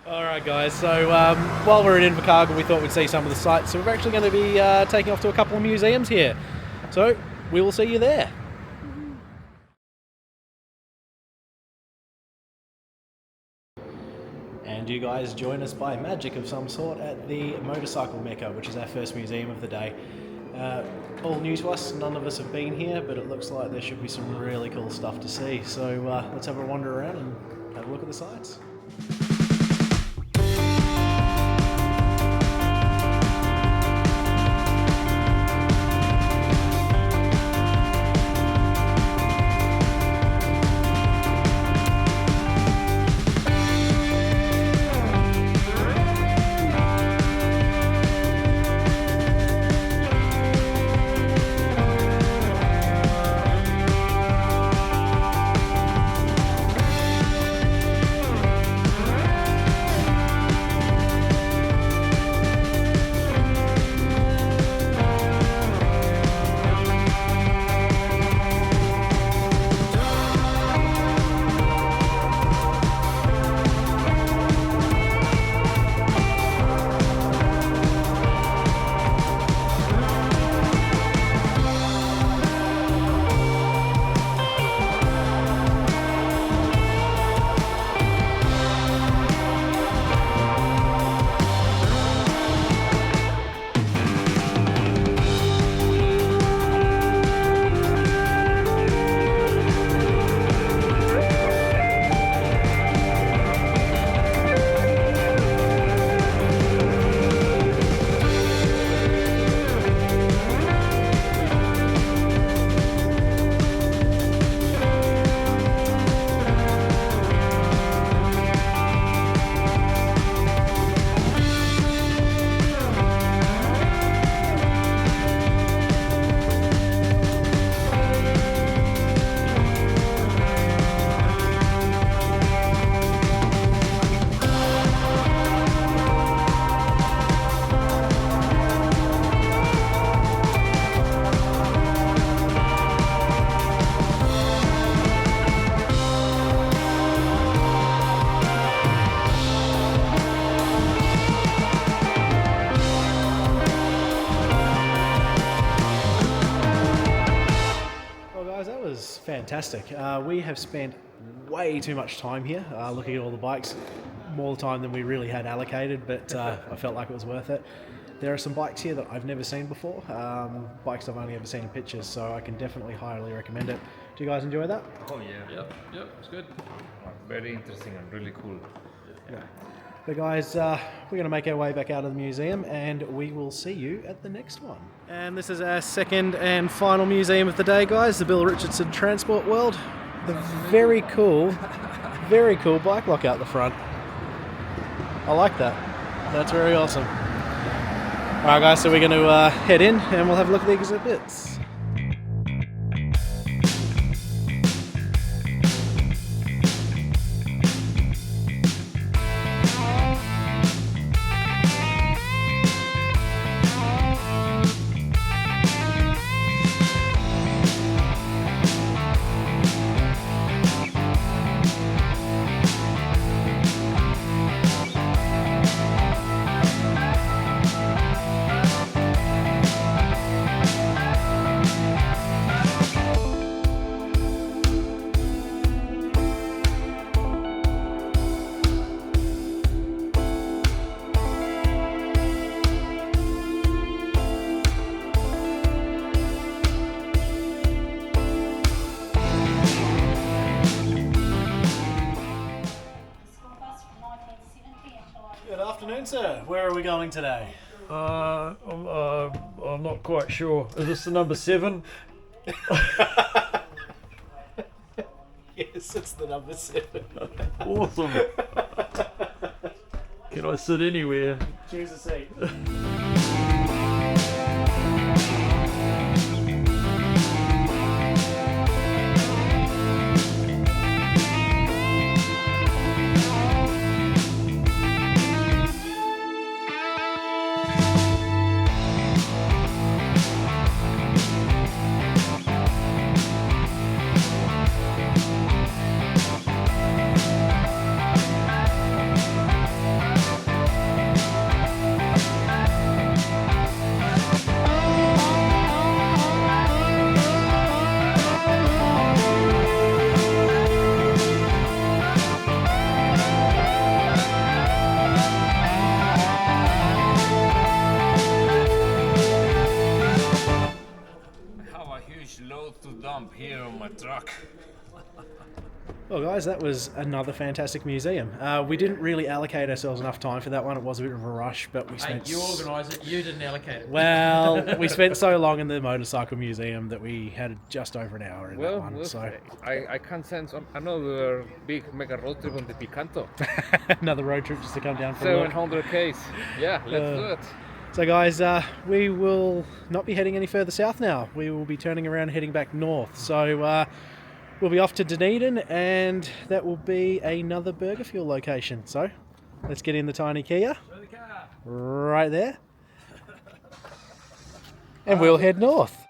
Alright guys, so while we're in Invercargill we thought we'd see some of the sights, so we're actually going to be taking off to a couple of museums here. So we will see you there. And you guys join us by magic of some sort at the motorcycle Mecca, which is our first museum of the day. All new to us, none of us have been here, but it looks like there should be some really cool stuff to see. So let's have a wander around and have a look at the sights. Fantastic. We have spent way too much time here looking at all the bikes, more time than we really had allocated, but I felt like it was worth it. There are some bikes here that I've never seen before, bikes I've only ever seen in pictures, so I can definitely highly recommend it. Do you guys enjoy that? Oh yeah. Yep, it's good. Very interesting and really cool. Yeah. But guys, we're going to make our way back out of the museum and we will see you at the next one. And this is our second and final museum of the day, guys, the Bill Richardson Transport World. The very cool bike lock out the front. I like that. That's very awesome. Alright guys, so we're going to head in and we'll have a look at the exhibits. Good afternoon, sir. Where are we going today? I'm not quite sure. Is this the number 7? Yes, it's the number 7. Awesome. Can I sit anywhere? Choose a seat. here on my truck. Well, guys, that was another fantastic museum. We didn't really allocate ourselves enough time for that one. It was a bit of a rush, but we spent... You organised it, you didn't allocate it. Well, we spent so long in the motorcycle museum that we had just over an hour in that one. So I can sense another big Mecca road trip on the Picanto. another road trip just to come down for a look. 700 Ks. Yeah, let's do it. So guys, we will not be heading any further south now. We will be turning around and heading back north. So we'll be off to Dunedin, and that will be another Burgerfuel location. So let's get in the tiny Kia. Right there. And we'll head north.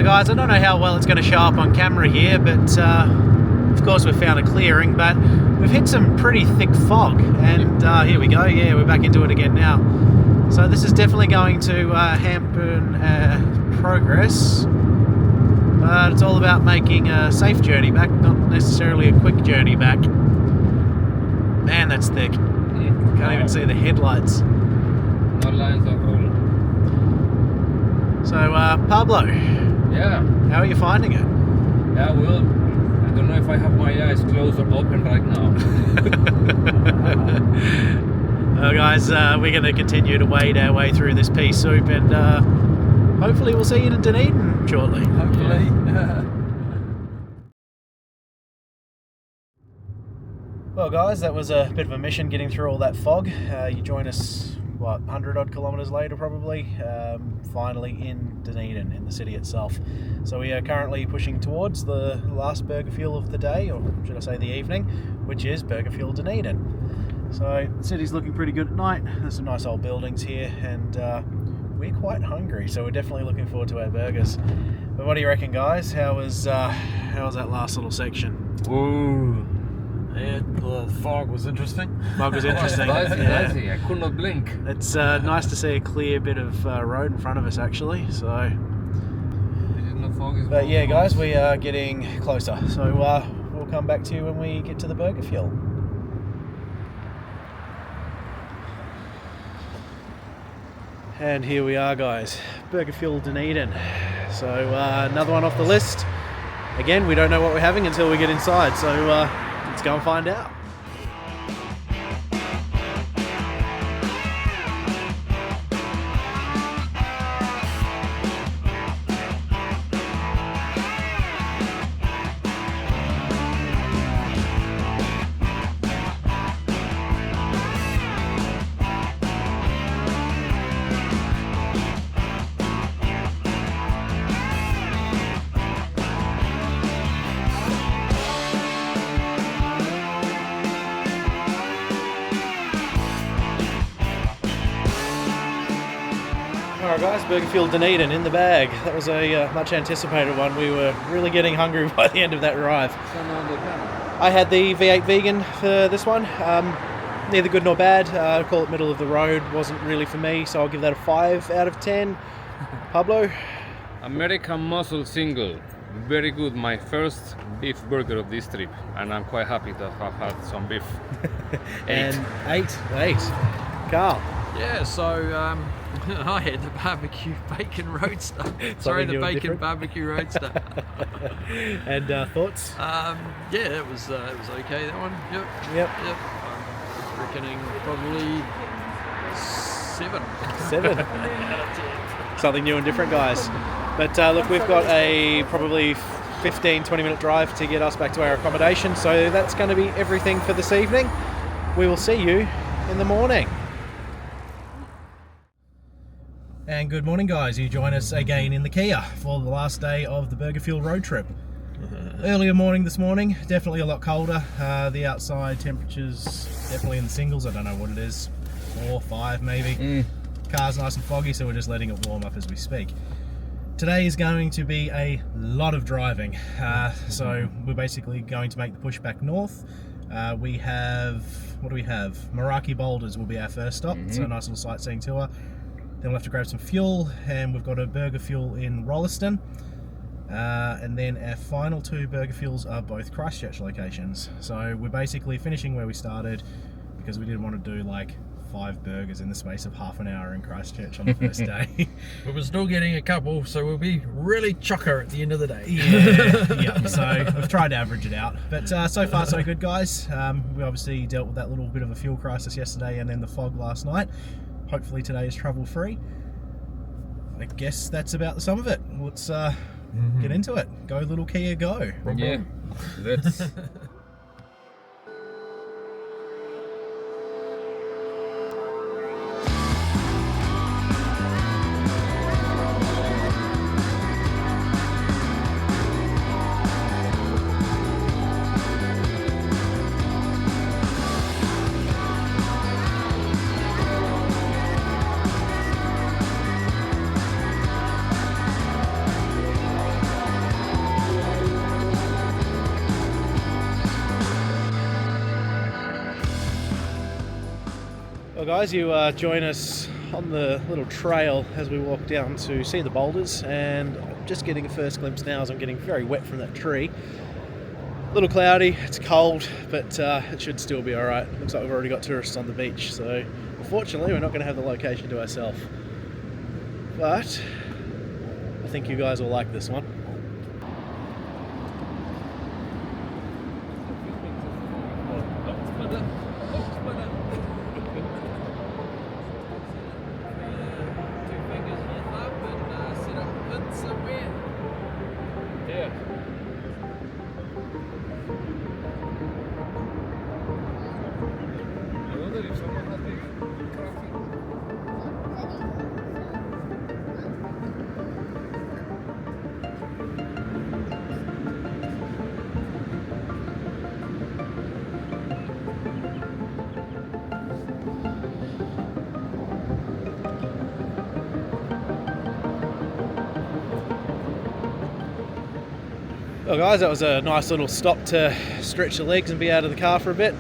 Guys, I don't know how well it's going to show up on camera here, but of course we've found a clearing, but we've hit some pretty thick fog, and here we go, yeah, we're back into it again now. So this is definitely going to hamper progress, but it's all about making a safe journey back, not necessarily a quick journey back. Man, that's thick. Can't even see the headlights. No lines at all. So Pablo, Yeah. how are you finding it? Yeah, well, I don't know if I have my eyes closed or open right now. Well guys, we're going to continue to wade our way through this pea soup, and hopefully we'll see you in Dunedin shortly. Hopefully. Well guys, that was a bit of a mission getting through all that fog. You join us, what, 100 odd kilometres later probably, finally in Dunedin, in the city itself. So we are currently pushing towards the last Burgerfuel of the day, or should I say the evening, which is Burgerfuel Dunedin. So the city's looking pretty good at night. There's some nice old buildings here, and we're quite hungry, so we're definitely looking forward to our burgers. But what do you reckon, guys? How was that last little section? Ooh. Yeah, the fog was interesting. Fog was interesting. Lazy. I could not blink. It's nice to see a clear bit of road in front of us, actually. So, but yeah, guys, we are getting closer. So we'll come back to you when we get to the Burgerfuel. And here we are, guys, Burgerfuel Dunedin. So another one off the list. Again, we don't know what we're having until we get inside. So let's go and find out. Alright guys, Burgerfuel Dunedin in the bag. That was a much anticipated one. We were really getting hungry by the end of that drive. I had the V8 vegan for this one. Neither good nor bad. I'd call it middle of the road. Wasn't really for me, so I'll give that a 5 out of 10. Pablo? American Muscle Single, very good. My first beef burger of this trip, and I'm quite happy to have had some beef. And eight. Carl. Yeah, so I had the barbecue bacon roadster. Sorry, the new and bacon different. barbecue roadster. And thoughts? Yeah, it was okay, that one. Yep. I'm reckoning probably 7. 7. Something new and different, guys. But look, we've got a probably 15-20 minute drive to get us back to our accommodation, so that's going to be everything for this evening. We will see you in the morning. And good morning, guys. You join us again in the Kia for the last day of the Burgerfuel road trip. Earlier morning this morning, definitely a lot colder. The outside temperatures definitely in the singles. I don't know what it is, 4, 5 maybe. Car's nice and foggy, so we're just letting it warm up as we speak. Today is going to be a lot of driving, so we're basically going to make the push back north. We have, what do we have? Moeraki Boulders will be our first stop, so a nice little sightseeing tour. Then we'll have to grab some fuel, and we've got a Burgerfuel in Rolleston. And then our final 2 Burgerfuels are both Christchurch locations. So we're basically finishing where we started because we didn't want to do like 5 burgers in the space of half an hour in Christchurch on the first day. But we're still getting a couple, so we'll be really chocker at the end of the day. Yeah, so we've tried to average it out. But so far so good, guys. We obviously dealt with that little bit of a fuel crisis yesterday and then the fog last night. Hopefully today is trouble free. I guess that's about the sum of it. Let's get into it. Go little Kia, go. Yeah, let's. Well, guys, you join us on the little trail as we walk down to see the boulders, and I'm just getting a first glimpse now as I'm getting very wet from that tree. A little cloudy, it's cold, but it should still be alright. Looks like we've already got tourists on the beach, so unfortunately we're not going to have the location to ourselves. But I think you guys will like this one. Well guys, that was a nice little stop to stretch the legs and be out of the car for a bit.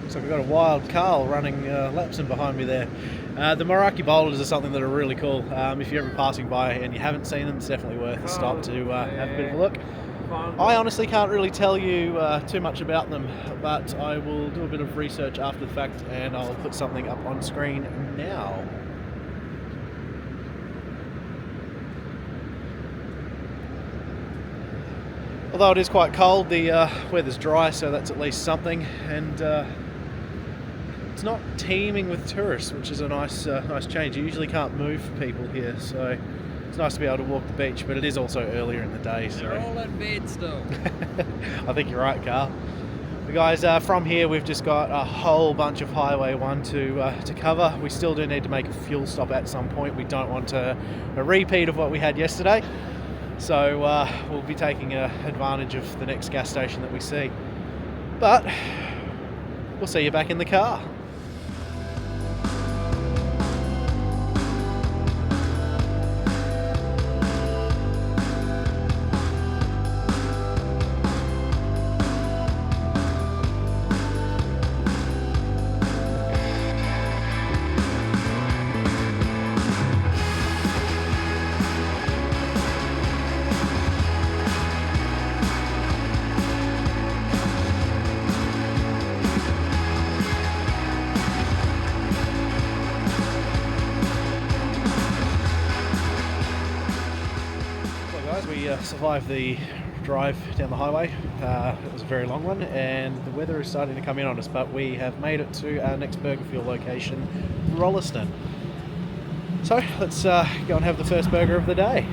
Looks like I've got a wild Carl running laps in behind me there. The Moeraki Boulders are something that are really cool. If you're ever passing by and you haven't seen them, it's definitely worth a stop to have a bit of a look. I honestly can't really tell you too much about them, but I will do a bit of research after the fact and I'll put something up on screen now. Although it is quite cold, the weather's dry, so that's at least something, and it's not teeming with tourists, which is a nice change. You usually can't move people here, so it's nice to be able to walk the beach, but it is also earlier in the day. So They're all in bed still. I think you're right, Carl. But guys, from here we've just got a whole bunch of Highway 1 to cover. We still do need to make a fuel stop at some point. We don't want a repeat of what we had yesterday. So we'll be taking advantage of the next gas station that we see. But we'll see you back in the car. survived the drive down the highway. It was a very long one, and the weather is starting to come in on us, but we have made it to our next Burgerfuel location, Rolleston. So let's go and have the first burger of the day.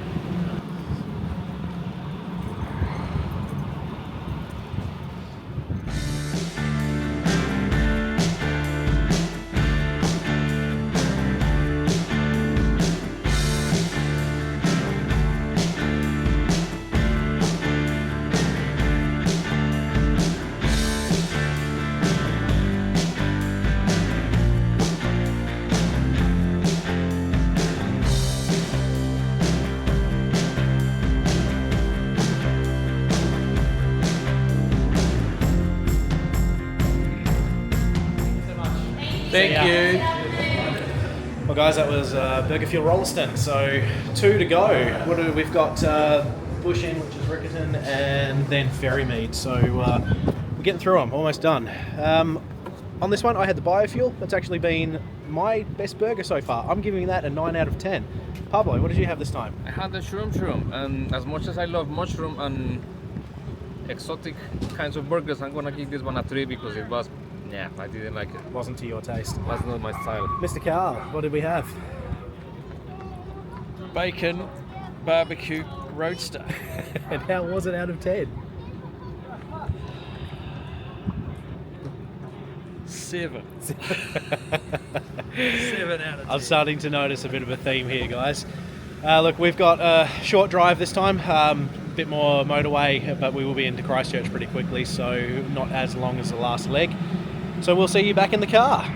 Thank you. Well, guys, that was Burgerfuel Rolleston. So 2 to go. We've got Bush Inn, which is Riccarton, and then Ferrymead. So we're getting through them. Almost done. On this one, I had the biofuel. That's actually been my best burger so far. I'm giving that a 9 out of 10. Pablo, what did you have this time? I had the shroom, and as much as I love mushroom and exotic kinds of burgers, I'm gonna give this one a 3 because it was, yeah, I didn't like it. Wasn't to your taste. Was not my style. Mr. Carl, what did we have? Bacon barbecue roadster. And how was it out of 10? 7. 7 out of 10. I'm starting to notice a bit of a theme here, guys. Look, we've got a short drive this time, a bit more motorway, but we will be into Christchurch pretty quickly, so not as long as the last leg. So we'll see you back in the car.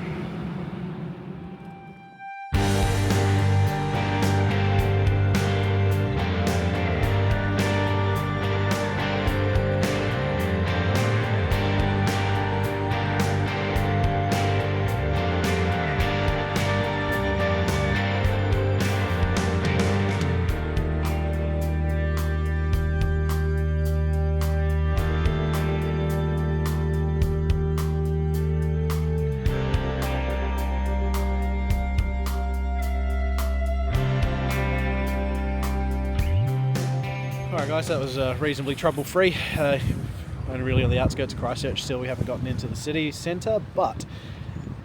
Alright guys, that was reasonably trouble-free. Only really on the outskirts of Christchurch still. We haven't gotten into the city centre, but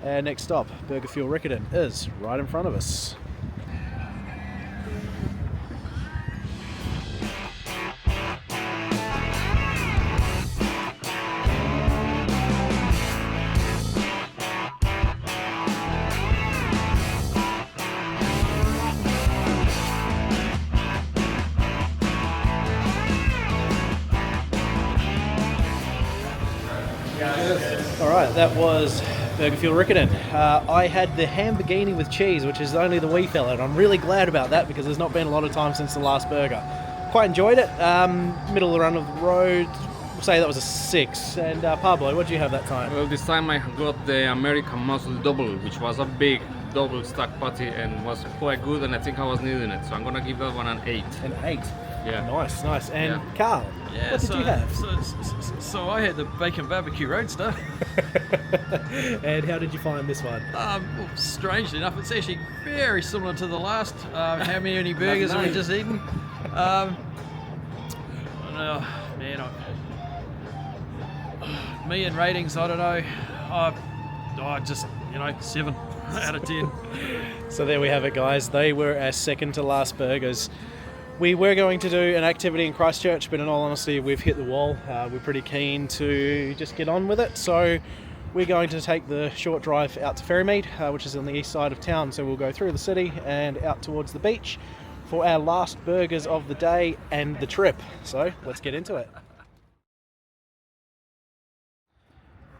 our next stop, Burgerfuel Riccarton, is right in front of us. Alright, that was Burgerfuel Riccarton. I had the Hamburgini with cheese, which is only the wee fella, and I'm really glad about that because there's not been a lot of time since the last burger. Quite enjoyed it. Middle of the run of the road, we'll say that was a 6. And Pablo, what did you have that time? Well, this time I got the American Muscle Double, which was a big double stack patty and was quite good, and I think I was needing it, so I'm gonna give that one an 8. An 8. Yeah. Nice, nice. And Yeah. Carl, Yeah, what did you have? So I had the bacon barbecue roadster. And how did you find this one? Well, strangely enough, it's actually very similar to the last. How many burgers have we just eaten? Man, me and ratings, I don't know. I just, 7 out of 10. So there we have it, guys. They were our second to last burgers. We were going to do an activity in Christchurch, but in all honesty, we've hit the wall. We're pretty keen to just get on with it. So we're going to take the short drive out to Ferrymead, which is on the east side of town. So we'll go through the city and out towards the beach for our last burgers of the day and the trip. So let's get into it.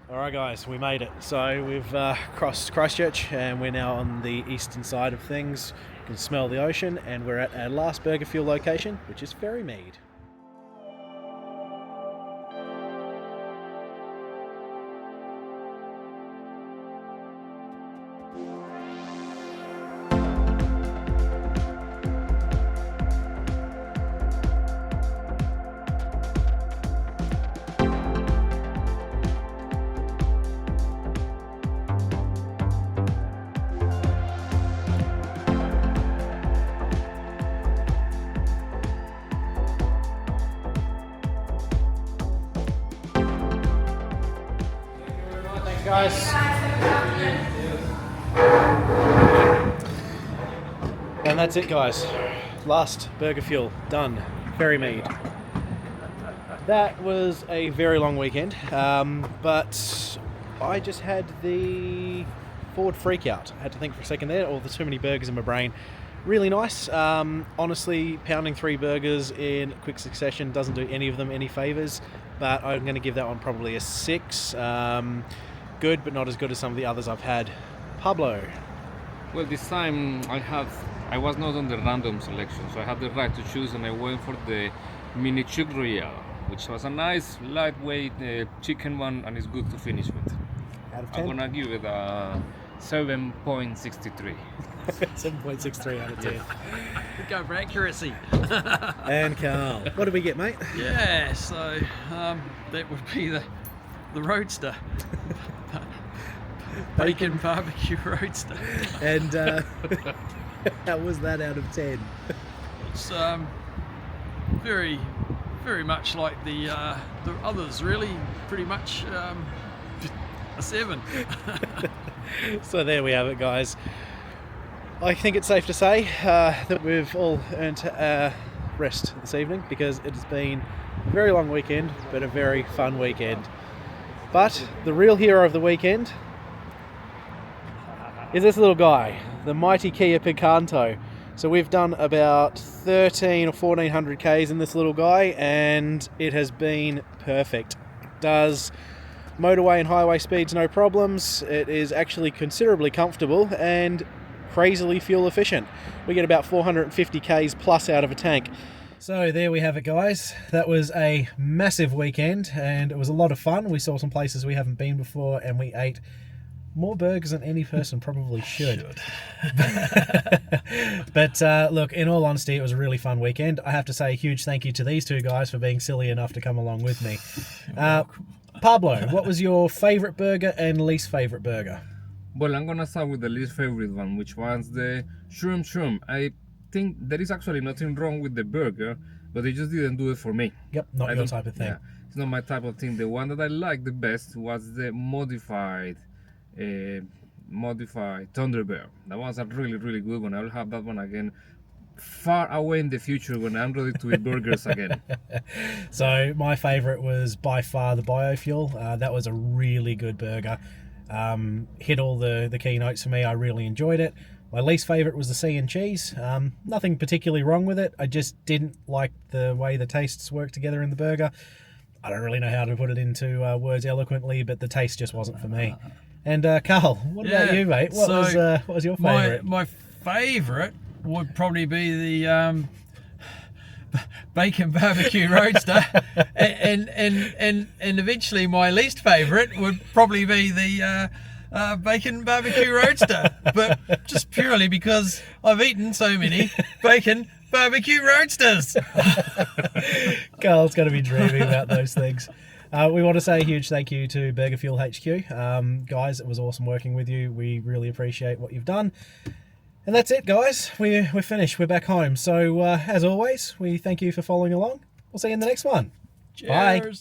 Alright guys, we made it. So we've crossed Christchurch and we're now on the eastern side of things. You can smell the ocean and we're at our last Burgerfuel location, which is Ferrymead. guys. And that's it, guys. Last Burgerfuel done. Ferry Mead. That was a very long weekend, but I just had the Ford freak-out. I had to think for a second there, or there's too many burgers in my brain. Really nice. Honestly, pounding 3 burgers in quick succession doesn't do any of them any favours, but I'm going to give that one probably a 6. Good, but not as good as some of the others I've had. Pablo. Well, this time I was not on the random selection, so I had the right to choose, and I went for the Mini Chuck Royale, which was a nice lightweight chicken one, and it's good to finish with. Out of 10? I'm gonna give it a 7.63. 7.63 out of 10. We go for accuracy. And Carl, what did we get, mate? Yeah, so that would be the Roadster. Bacon barbecue Roadster. And how was that out of 10? It's very, very much like the others, really. Pretty much a 7. So there we have it, guys. I think it's safe to say that we've all earned rest this evening, because it has been a very long weekend, but a very fun weekend. But the real hero of the weekend is this little guy, the mighty Kia Picanto. So we've done about 13 or 1400 Ks in this little guy, and it has been perfect. It does motorway and highway speeds no problems. It is actually considerably comfortable and crazily fuel efficient. We get about 450 Ks plus out of a tank. So there we have it, guys. That was a massive weekend, and it was a lot of fun. We saw some places we haven't been before, and we ate more burgers than any person probably should. But look, in all honesty, it was a really fun weekend. I have to say a huge thank you to these two guys for being silly enough to come along with me. Pablo, what was your favourite burger and least favourite burger? Well, I'm gonna start with the least favorite one, which was the shroom. I think there is actually nothing wrong with the burger, but they just didn't do it for me. Yep, not your type of thing. Yeah, it's not my type of thing. The one that I liked the best was the modified Thunderbird. That was a really, really good one. I'll have that one again far away in the future when I'm ready to eat burgers again. So my favourite was by far the Biofuel. That was a really good burger. Hit all the key notes for me. I really enjoyed it. My least favourite was the sea and cheese. Nothing particularly wrong with it. I just didn't like the way the tastes work together in the burger. I don't really know how to put it into words eloquently, but the taste just wasn't for me. And Carl, what about you, mate? What was your favourite? My favourite would probably be the bacon barbecue Roadster, and eventually my least favourite would probably be the bacon barbecue Roadster, but just purely because I've eaten so many bacon barbecue Roadsters. Carl's going to be dreaming about those things. We want to say a huge thank you to Burgerfuel HQ. Guys, it was awesome working with you. We really appreciate what you've done. And that's it, guys. We're finished. We're back home. So, as always, we thank you for following along. We'll see you in the next one. Cheers. Bye.